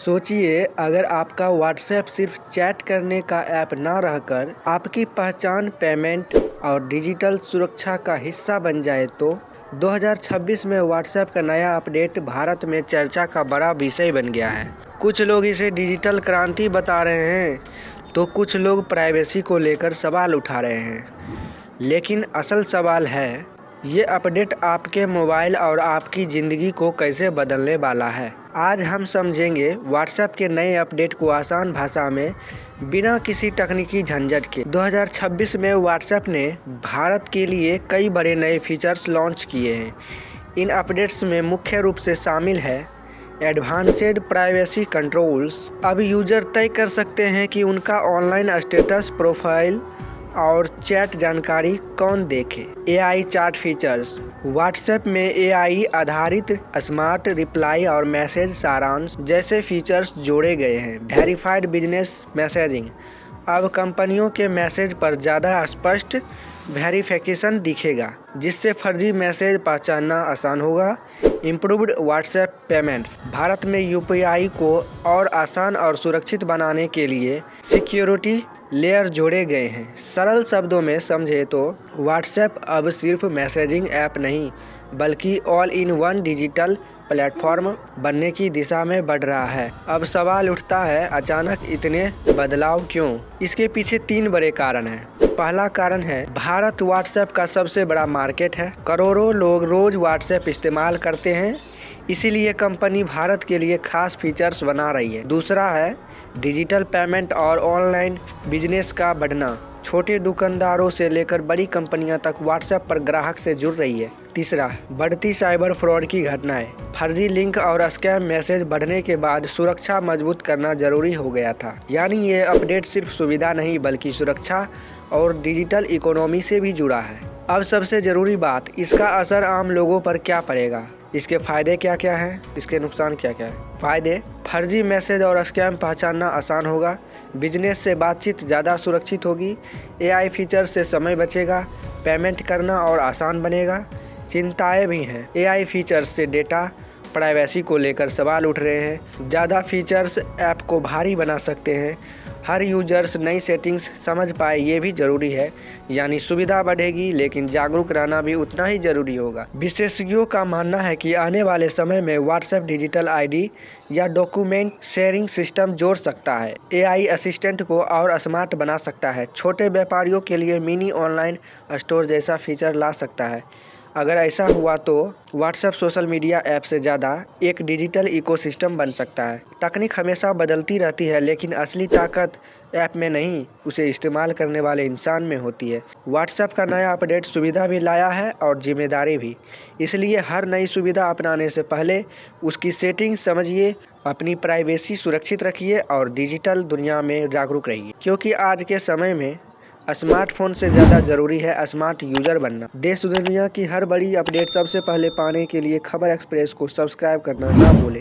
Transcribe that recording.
सोचिए अगर आपका व्हाट्सएप सिर्फ चैट करने का ऐप ना रहकर आपकी पहचान, पेमेंट और डिजिटल सुरक्षा का हिस्सा बन जाए तो 2026 में व्हाट्सएप का नया अपडेट भारत में चर्चा का बड़ा विषय बन गया है। कुछ लोग इसे डिजिटल क्रांति बता रहे हैं तो कुछ लोग प्राइवेसी को लेकर सवाल उठा रहे हैं। लेकिन असल सवाल है, ये अपडेट आपके मोबाइल और आपकी ज़िंदगी को कैसे बदलने वाला है। आज हम समझेंगे व्हाट्सएप के नए अपडेट को आसान भाषा में, बिना किसी तकनीकी झंझट के। 2026 में व्हाट्सएप ने भारत के लिए कई बड़े नए फीचर्स लॉन्च किए हैं। इन अपडेट्स में मुख्य रूप से शामिल है एडवांस्ड प्राइवेसी कंट्रोल्स। अब यूजर तय कर सकते हैं कि उनका ऑनलाइन स्टेटस, प्रोफाइल और चैट जानकारी कौन देखे। AI chat features. व्हाट्सएप में एआई आधारित स्मार्ट रिप्लाई और मैसेज सारांश जैसे फीचर्स जोड़े गए हैं। Verified business messaging. अब कंपनियों के मैसेज पर ज़्यादा स्पष्ट वेरिफिकेशन दिखेगा, जिससे फर्जी मैसेज पहचानना आसान होगा। Improved WhatsApp payments. भारत में यूपीआई को और आसान और सुरक्षित बनाने के लिए सिक्योरिटी लेयर जोड़े गए हैं। सरल शब्दों में समझे तो व्हाट्सएप अब सिर्फ मैसेजिंग ऐप नहीं, बल्कि all in one digital platform बनने की दिशा में बढ़ रहा है। अब सवाल उठता है, अचानक इतने बदलाव क्यों? इसके पीछे 3 बड़े कारण हैं। पहला कारण है, भारत व्हाट्सएप का सबसे बड़ा मार्केट है। करोड़ों लोग रोज व्हाट्सएप इस्तेमाल करते हैं, इसीलिए कंपनी भारत के लिए खास फीचर्स बना रही है। दूसरा है डिजिटल पेमेंट और ऑनलाइन बिजनेस का बढ़ना। छोटे दुकानदारों से लेकर बड़ी कंपनियां तक व्हाट्सएप पर ग्राहक से जुड़ रही है। तीसरा, बढ़ती साइबर फ्रॉड की घटनाएं। फर्जी लिंक और स्कैम मैसेज बढ़ने के बाद सुरक्षा मजबूत करना जरूरी हो गया था। यानी ये अपडेट सिर्फ सुविधा नहीं, बल्कि सुरक्षा और डिजिटल इकोनॉमी से भी जुड़ा है। अब सबसे ज़रूरी बात, इसका असर आम लोगों पर क्या पड़ेगा। इसके फ़ायदे क्या क्या हैं, इसके नुकसान क्या क्या है। फ़ायदे, फर्जी मैसेज और स्कैम पहचानना आसान होगा। बिजनेस से बातचीत ज़्यादा सुरक्षित होगी। एआई फीचर से समय बचेगा। पेमेंट करना और आसान बनेगा। चिंताएं भी हैं। एआई फीचर्स से डेटा प्राइवेसी को लेकर सवाल उठ रहे हैं। ज़्यादा फीचर्स ऐप को भारी बना सकते हैं। हर यूजर्स नई सेटिंग्स समझ पाए, ये भी ज़रूरी है। यानी सुविधा बढ़ेगी, लेकिन जागरूक रहना भी उतना ही ज़रूरी होगा। विशेषज्ञों का मानना है कि आने वाले समय में व्हाट्सएप डिजिटल आईडी या डॉक्यूमेंट शेयरिंग सिस्टम जोड़ सकता है। एआई असिस्टेंट को और स्मार्ट बना सकता है। छोटे व्यापारियों के लिए मिनी ऑनलाइन स्टोर जैसा फीचर ला सकता है। अगर ऐसा हुआ तो व्हाट्सएप सोशल मीडिया ऐप से ज़्यादा एक डिजिटल इकोसिस्टम बन सकता है। तकनीक हमेशा बदलती रहती है, लेकिन असली ताकत ऐप में नहीं, उसे इस्तेमाल करने वाले इंसान में होती है। व्हाट्सएप का नया अपडेट सुविधा भी लाया है और जिम्मेदारी भी। इसलिए हर नई सुविधा अपनाने से पहले उसकी सेटिंग समझिए, अपनी प्राइवेसी सुरक्षित रखिए और डिजिटल दुनिया में जागरूक रहिए। क्योंकि आज के समय में स्मार्टफोन से ज़्यादा ज़रूरी है स्मार्ट यूज़र बनना। देश दुनिया की हर बड़ी अपडेट सबसे पहले पाने के लिए खबर एक्सप्रेस को सब्सक्राइब करना ना भूलें।